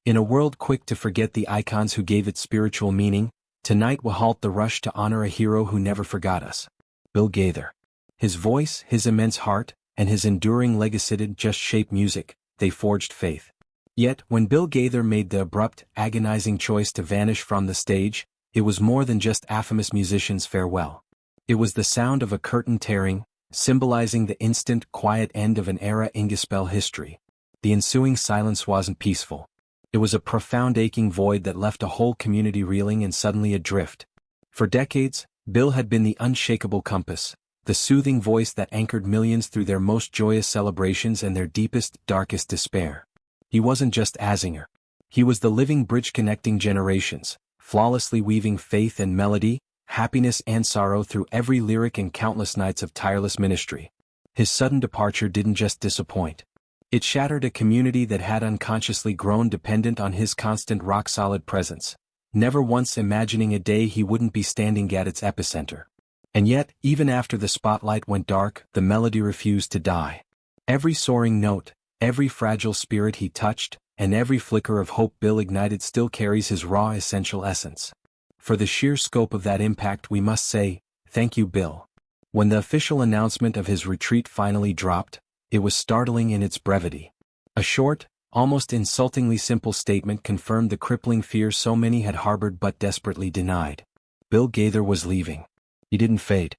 In a world quick to forget the icons who gave it spiritual meaning, tonight we'll halt the rush to honor a hero who never forgot us. Bill Gaither. His voice, his immense heart, and his enduring legacy didn't just shape music, they forged faith. Yet, when Bill Gaither made the abrupt, agonizing choice to vanish from the stage, it was more than just a famous musician's farewell. It was the sound of a curtain tearing, symbolizing the instant, quiet end of an era in gospel history. The ensuing silence wasn't peaceful. It was a profound aching void that left a whole community reeling and suddenly adrift. For decades, Bill had been the unshakable compass, the soothing voice that anchored millions through their most joyous celebrations and their deepest, darkest despair. He wasn't just a singer. He was the living bridge connecting generations, flawlessly weaving faith and melody, happiness and sorrow through every lyric and countless nights of tireless ministry. His sudden departure didn't just disappoint. It shattered a community that had unconsciously grown dependent on his constant rock-solid presence, never once imagining a day he wouldn't be standing at its epicenter. And yet, even after the spotlight went dark, the melody refused to die. Every soaring note, every fragile spirit he touched, and every flicker of hope Bill ignited still carries his raw essential essence. For the sheer scope of that impact we must say, thank you Bill. When the official announcement of his retreat finally dropped, it was startling in its brevity. A short, almost insultingly simple statement confirmed the crippling fear so many had harbored but desperately denied. Bill Gaither was leaving. He didn't fade.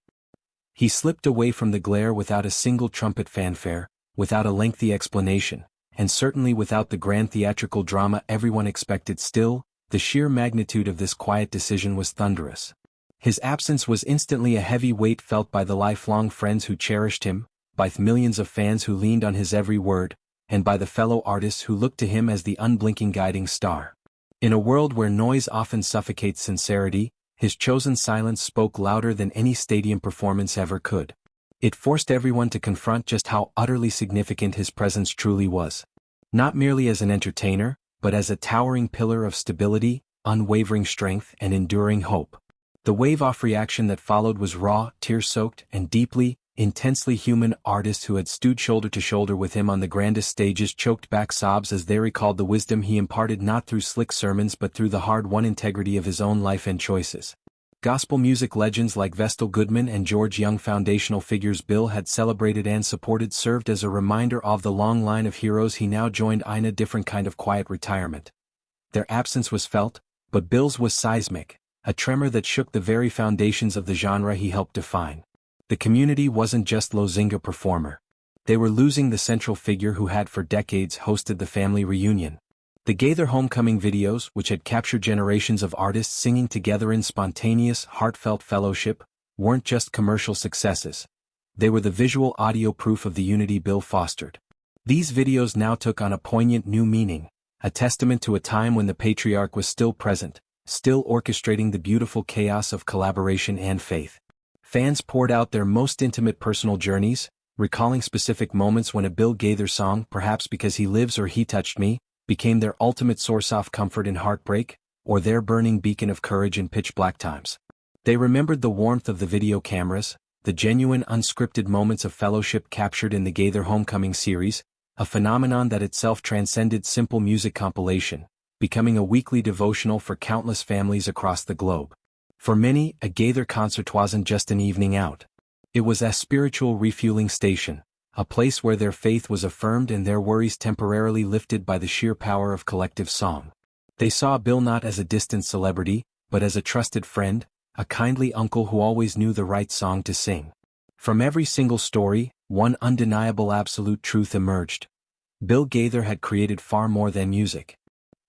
He slipped away from the glare without a single trumpet fanfare, without a lengthy explanation, and certainly without the grand theatrical drama everyone expected. Still, the sheer magnitude of this quiet decision was thunderous. His absence was instantly a heavy weight felt by the lifelong friends who cherished him, by the millions of fans who leaned on his every word, and by the fellow artists who looked to him as the unblinking guiding star. In a world where noise often suffocates sincerity, his chosen silence spoke louder than any stadium performance ever could. It forced everyone to confront just how utterly significant his presence truly was. Not merely as an entertainer, but as a towering pillar of stability, unwavering strength, and enduring hope. The wave-off reaction that followed was raw, tear-soaked, and deeply, intensely human. Artists who had stood shoulder to shoulder with him on the grandest stages choked back sobs as they recalled the wisdom he imparted not through slick sermons but through the hard-won integrity of his own life and choices. Gospel music legends like Vestal Goodman and George Young, foundational figures Bill had celebrated and supported, served as a reminder of the long line of heroes he now joined in a different kind of quiet retirement. Their absence was felt, but Bill's was seismic, a tremor that shook the very foundations of the genre he helped define. The community wasn't just losing a performer. They were losing the central figure who had for decades hosted the family reunion. The Gaither homecoming videos, which had captured generations of artists singing together in spontaneous, heartfelt fellowship, weren't just commercial successes. They were the visual audio proof of the unity Bill fostered. These videos now took on a poignant new meaning, a testament to a time when the patriarch was still present, still orchestrating the beautiful chaos of collaboration and faith. Fans poured out their most intimate personal journeys, recalling specific moments when a Bill Gaither song, perhaps because he lives or he touched me, became their ultimate source of comfort in heartbreak, or their burning beacon of courage in pitch-black times. They remembered the warmth of the video cameras, the genuine unscripted moments of fellowship captured in the Gaither Homecoming series, a phenomenon that itself transcended simple music compilation, becoming a weekly devotional for countless families across the globe. For many, a Gaither concert wasn't just an evening out. It was a spiritual refueling station, a place where their faith was affirmed and their worries temporarily lifted by the sheer power of collective song. They saw Bill not as a distant celebrity, but as a trusted friend, a kindly uncle who always knew the right song to sing. From every single story, one undeniable absolute truth emerged. Bill Gaither had created far more than music.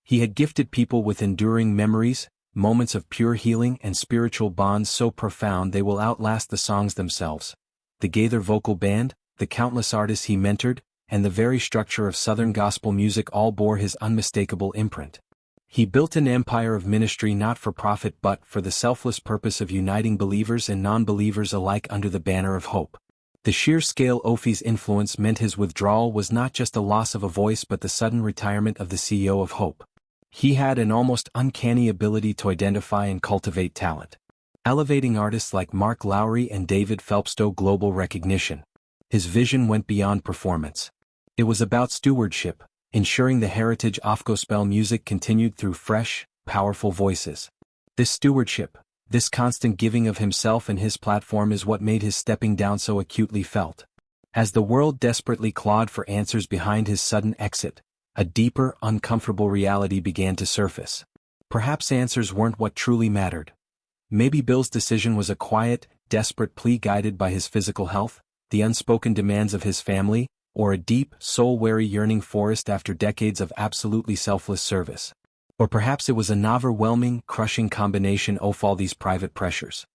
He had gifted people with enduring memories, moments of pure healing and spiritual bonds so profound they will outlast the songs themselves. The Gaither Vocal Band, the countless artists he mentored, and the very structure of Southern gospel music all bore his unmistakable imprint. He built an empire of ministry not for profit but for the selfless purpose of uniting believers and non-believers alike under the banner of hope. The sheer scale of his influence meant his withdrawal was not just a loss of a voice but the sudden retirement of the CEO of Hope. He had an almost uncanny ability to identify and cultivate talent, elevating artists like Mark Lowry and David Phelps to global recognition. His vision went beyond performance. It was about stewardship, ensuring the heritage of gospel music continued through fresh, powerful voices. This stewardship, this constant giving of himself and his platform is what made his stepping down so acutely felt. As the world desperately clawed for answers behind his sudden exit, a deeper, uncomfortable reality began to surface. Perhaps answers weren't what truly mattered. Maybe Bill's decision was a quiet, desperate plea guided by his physical health, the unspoken demands of his family, or a deep, soul-weary yearning forced after decades of absolutely selfless service. Or perhaps it was an overwhelming, crushing combination of all these private pressures.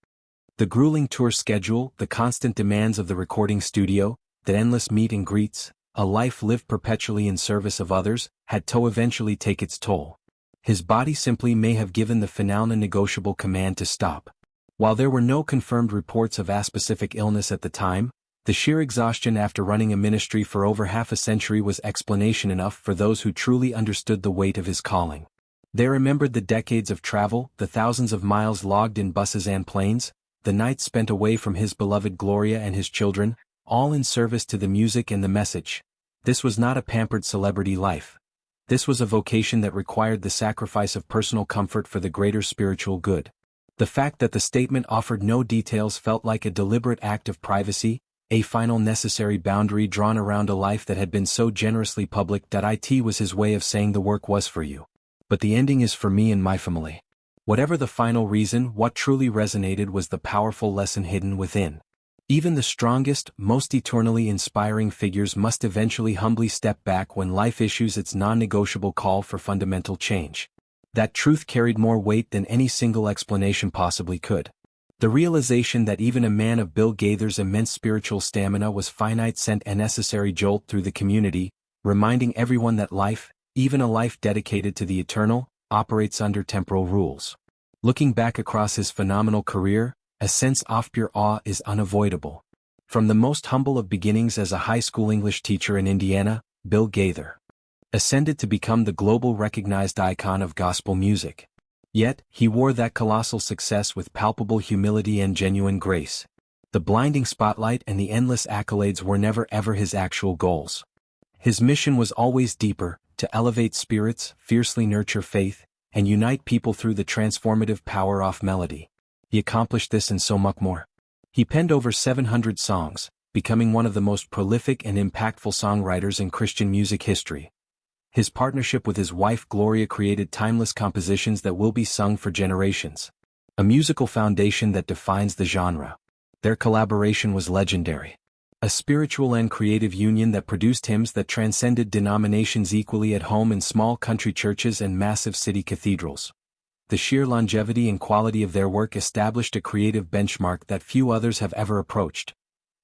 The grueling tour schedule, the constant demands of the recording studio, the endless meet and greets, a life lived perpetually in service of others, had to eventually take its toll. His body simply may have given the final non-negotiable command to stop. While there were no confirmed reports of a specific illness at the time, the sheer exhaustion after running a ministry for over half a century was explanation enough for those who truly understood the weight of his calling. They remembered the decades of travel, the thousands of miles logged in buses and planes, the nights spent away from his beloved Gloria and his children, all in service to the music and the message. This was not a pampered celebrity life. This was a vocation that required the sacrifice of personal comfort for the greater spiritual good. The fact that the statement offered no details felt like a deliberate act of privacy, a final necessary boundary drawn around a life that had been so generously public. It was his way of saying the work was for you. But the ending is for me and my family. Whatever the final reason, what truly resonated was the powerful lesson hidden within. Even the strongest, most eternally inspiring figures must eventually humbly step back when life issues its non-negotiable call for fundamental change. That truth carried more weight than any single explanation possibly could. The realization that even a man of Bill Gaither's immense spiritual stamina was finite sent a necessary jolt through the community, reminding everyone that life, even a life dedicated to the eternal, operates under temporal rules. Looking back across his phenomenal career, a sense of pure awe is unavoidable. From the most humble of beginnings as a high school English teacher in Indiana, Bill Gaither ascended to become the global recognized icon of gospel music. Yet, he wore that colossal success with palpable humility and genuine grace. The blinding spotlight and the endless accolades were never ever his actual goals. His mission was always deeper, to elevate spirits, fiercely nurture faith, and unite people through the transformative power of melody. He accomplished this and so much more. He penned over 700 songs, becoming one of the most prolific and impactful songwriters in Christian music history. His partnership with his wife Gloria created timeless compositions that will be sung for generations. A musical foundation that defines the genre. Their collaboration was legendary. A spiritual and creative union that produced hymns that transcended denominations equally at home in small country churches and massive city cathedrals. The sheer longevity and quality of their work established a creative benchmark that few others have ever approached.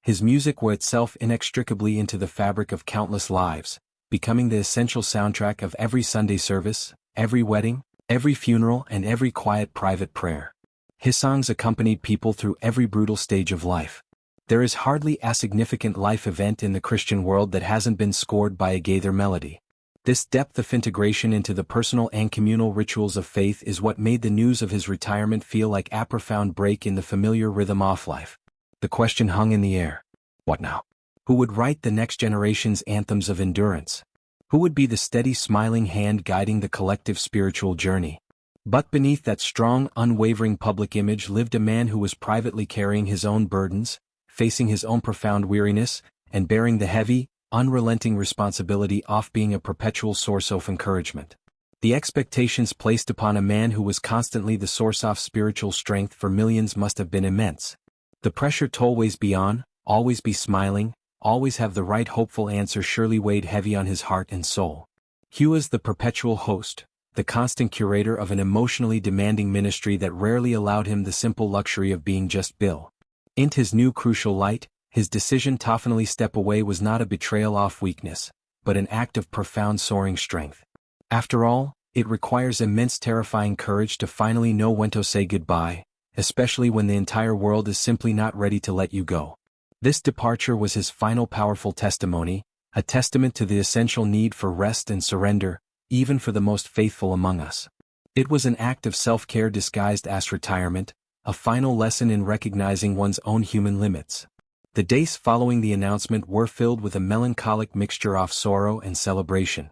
His music wove itself inextricably into the fabric of countless lives, becoming the essential soundtrack of every Sunday service, every wedding, every funeral, and every quiet private prayer. His songs accompanied people through every brutal stage of life. There is hardly a significant life event in the Christian world that hasn't been scored by a Gaither melody. This depth of integration into the personal and communal rituals of faith is what made the news of his retirement feel like a profound break in the familiar rhythm of life. The question hung in the air. What now? Who would write the next generation's anthems of endurance? Who would be the steady smiling hand guiding the collective spiritual journey? But beneath that strong, unwavering public image lived a man who was privately carrying his own burdens, facing his own profound weariness, and bearing the heavy, unrelenting responsibility of being a perpetual source of encouragement. The expectations placed upon a man who was constantly the source of spiritual strength for millions must have been immense. The pressure to always be on, always be smiling, always have the right hopeful answer surely weighed heavy on his heart and soul. He was the perpetual host, the constant curator of an emotionally demanding ministry that rarely allowed him the simple luxury of being just Bill. In his new crucial light, his decision to finally step away was not a betrayal of weakness, but an act of profound soaring strength. After all, it requires immense terrifying courage to finally know when to say goodbye, especially when the entire world is simply not ready to let you go. This departure was his final powerful testimony, a testament to the essential need for rest and surrender, even for the most faithful among us. It was an act of self-care disguised as retirement, a final lesson in recognizing one's own human limits. The days following the announcement were filled with a melancholic mixture of sorrow and celebration.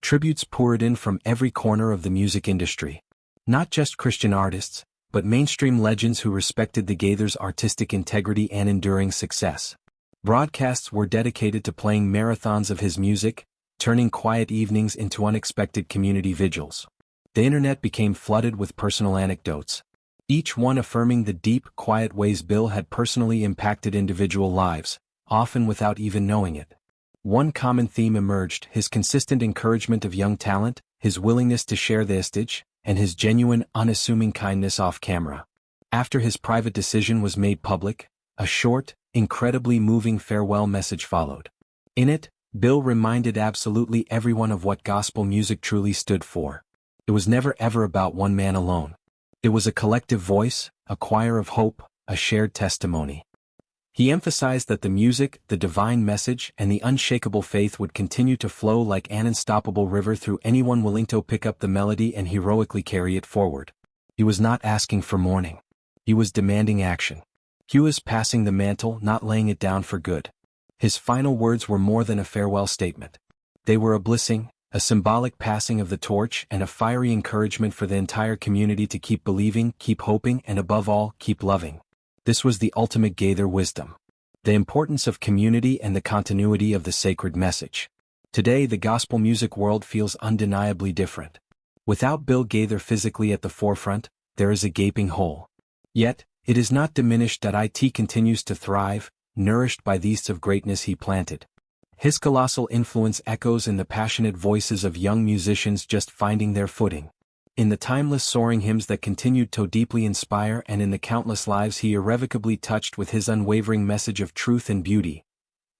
Tributes poured in from every corner of the music industry. Not just Christian artists, but mainstream legends who respected the Gaither's artistic integrity and enduring success. Broadcasts were dedicated to playing marathons of his music, turning quiet evenings into unexpected community vigils. The internet became flooded with personal anecdotes, each one affirming the deep, quiet ways Bill had personally impacted individual lives, often without even knowing it. One common theme emerged: his consistent encouragement of young talent, his willingness to share the stage, and his genuine, unassuming kindness off camera. After his private decision was made public, a short, incredibly moving farewell message followed. In it, Bill reminded absolutely everyone of what gospel music truly stood for. It was never ever about one man alone. It was a collective voice, a choir of hope, a shared testimony. He emphasized that the music, the divine message, and the unshakable faith would continue to flow like an unstoppable river through anyone willing to pick up the melody and heroically carry it forward. He was not asking for mourning. He was demanding action. He was passing the mantle, not laying it down for good. His final words were more than a farewell statement. They were a blessing, a symbolic passing of the torch, and a fiery encouragement for the entire community to keep believing, keep hoping, and above all, keep loving. This was the ultimate Gaither wisdom. The importance of community and the continuity of the sacred message. Today the gospel music world feels undeniably different. Without Bill Gaither physically at the forefront, there is a gaping hole. Yet, it is not diminished that it continues to thrive, nourished by the seeds of greatness he planted. His colossal influence echoes in the passionate voices of young musicians just finding their footing, in the timeless soaring hymns that continued to deeply inspire, and in the countless lives he irrevocably touched with his unwavering message of truth and beauty.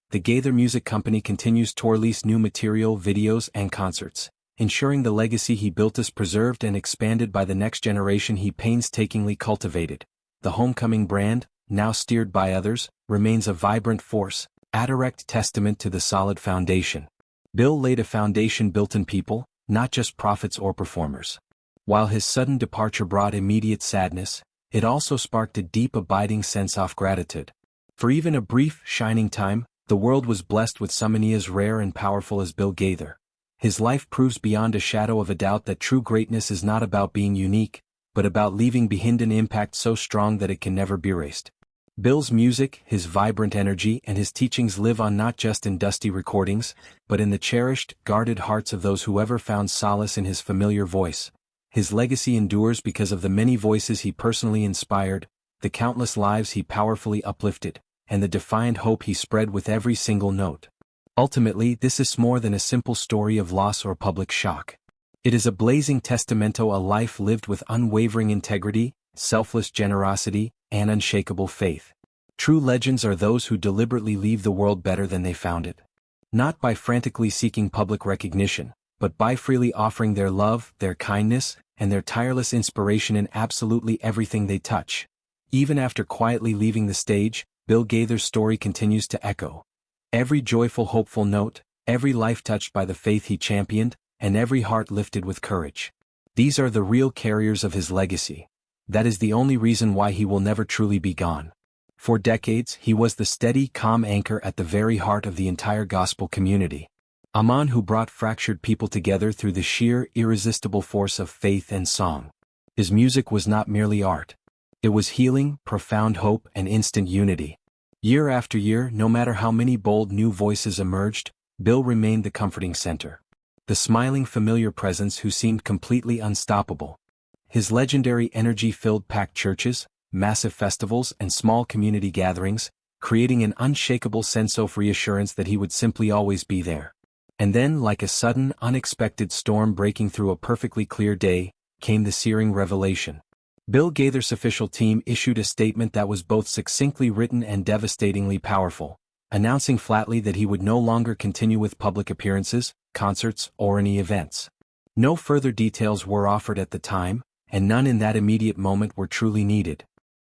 The Gaither Music Company continues to release new material, videos, and concerts, ensuring the legacy he built is preserved and expanded by the next generation he painstakingly cultivated. The homecoming brand, now steered by others, remains a vibrant force, a direct testament to the solid foundation. Bill laid a foundation built in people, not just prophets or performers. While his sudden departure brought immediate sadness, it also sparked a deep abiding sense of gratitude. For even a brief, shining time, the world was blessed with someone as rare and powerful as Bill Gaither. His life proves beyond a shadow of a doubt that true greatness is not about being unique, but about leaving behind an impact so strong that it can never be erased. Bill's music, his vibrant energy, and his teachings live on not just in dusty recordings, but in the cherished, guarded hearts of those who ever found solace in his familiar voice. His legacy endures because of the many voices he personally inspired, the countless lives he powerfully uplifted, and the defiant hope he spread with every single note. Ultimately, this is more than a simple story of loss or public shock. It is a blazing testament to a life lived with unwavering integrity, selfless generosity, and unshakable faith. True legends are those who deliberately leave the world better than they found it. Not by frantically seeking public recognition, but by freely offering their love, their kindness, and their tireless inspiration in absolutely everything they touch. Even after quietly leaving the stage, Bill Gaither's story continues to echo. Every joyful, hopeful note, every life touched by the faith he championed, and every heart lifted with courage. These are the real carriers of his legacy. That is the only reason why he will never truly be gone. For decades, he was the steady, calm anchor at the very heart of the entire gospel community. A man who brought fractured people together through the sheer, irresistible force of faith and song. His music was not merely art. It was healing, profound hope, and instant unity. Year after year, no matter how many bold new voices emerged, Bill remained the comforting center. The smiling, familiar presence who seemed completely unstoppable. His legendary energy filled packed churches, massive festivals, and small community gatherings, creating an unshakable sense of reassurance that he would simply always be there. And then, like a sudden, unexpected storm breaking through a perfectly clear day, came the searing revelation. Bill Gaither's official team issued a statement that was both succinctly written and devastatingly powerful, announcing flatly that he would no longer continue with public appearances, concerts, or any events. No further details were offered at the time, and none in that immediate moment were truly needed.